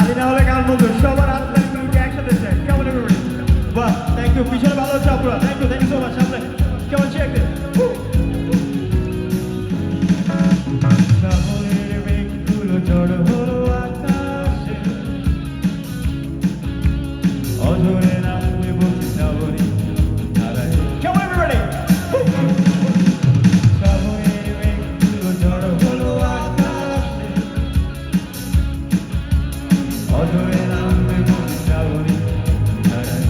তালি না হলে গান বলবো সবার হাত তালি একসাথে চাই কেমন এভাবে বাহ থ্যাংক ইউ পিছনে ভালো হচ্ছে আপনারা থ্যাংক ইউ সো মাচ সামনে কেমন চেক শহরের মেঘগুলো জড়ো হলো আকাশে অঝরে নামবে বলছে শ্রাবণী ধারায় কেমন এভাবে শহরের মেঘগুলো জড়ো হলো আকাশে অঝরে নামবে বলছে শ্রাবণী ধারায়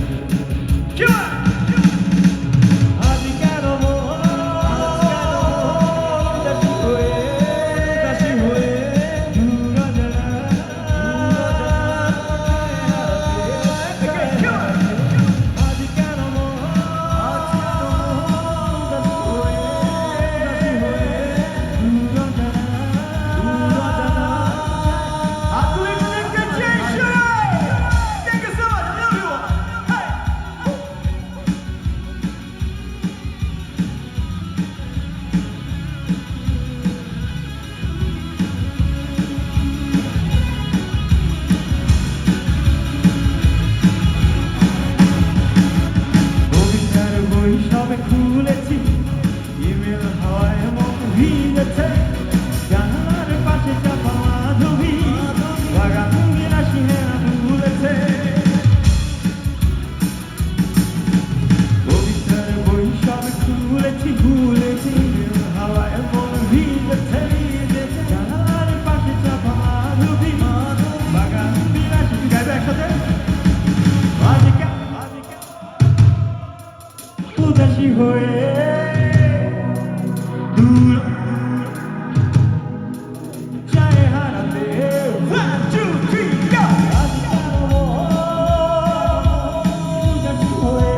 আজ কেন দাসী হয়ে দূর অজানা আজ কেন দাসী হয়ে দূর অজানা Thank you so much. I love you all. Hey. কবিতার বই সবে খুলেছি ইমেল হয় মন ভিজেছে জানালার পাশে চাপা মাধবী বাগান বিলাসী হেনা ভুলেছে কবিতার বই সবে খুলেছি ইমেল হাওয়ায় মন ভিজেছে জানালার পাশে চাপা মাধবী বাগান বিলাসী গাইবে একসাথে উদাসী হয়ে দূর চায় হারাতে 1 2 3 go আজ কেন উদাসী হয়ে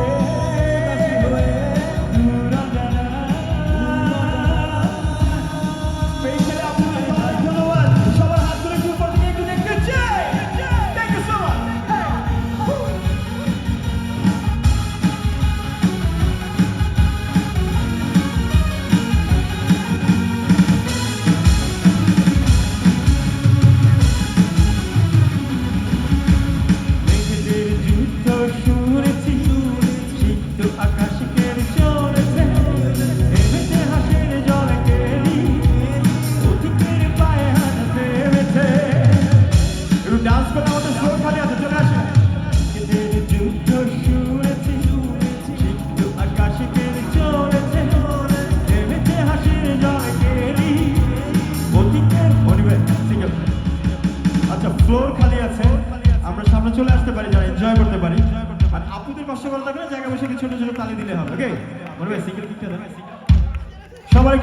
দূর অজানা স্পেশালি আপনাদের সবাই ধন্যবাদ সবার হাত তুলে উপর দিকে একটু দেখতে চাই থ্যাংক ইউ সো মাচ মেঘেদের যুদ্ধ শুনেছি সিক্ত আকাশে কেড়ে চলেছে হেমেছে হাসের জলে কেলি অধিকের পায়ে হাত ভেবেছে একটু ডান্স করে আমাদের ফ্লোর খালি আছে চলে আসে মেঘেদের যুদ্ধ শুনেছি সিক্ত আকাশে কেড়ে চলেছে হেমেছে হাসের জলে কেলি অধিকের অনিবে সিঙ্গেল আচ্ছা ফ্লোর খালি আছে আমরা সামনে চলে আসতে পারি যারা এনজয় করতে পারি আর আপুদের কষ্ট করা থাকলে জায়গা বসে ছোট ছোট তালি দিলে হবে ওকে মনে হয় সিঙ্গেল কিকটা দেন সবাই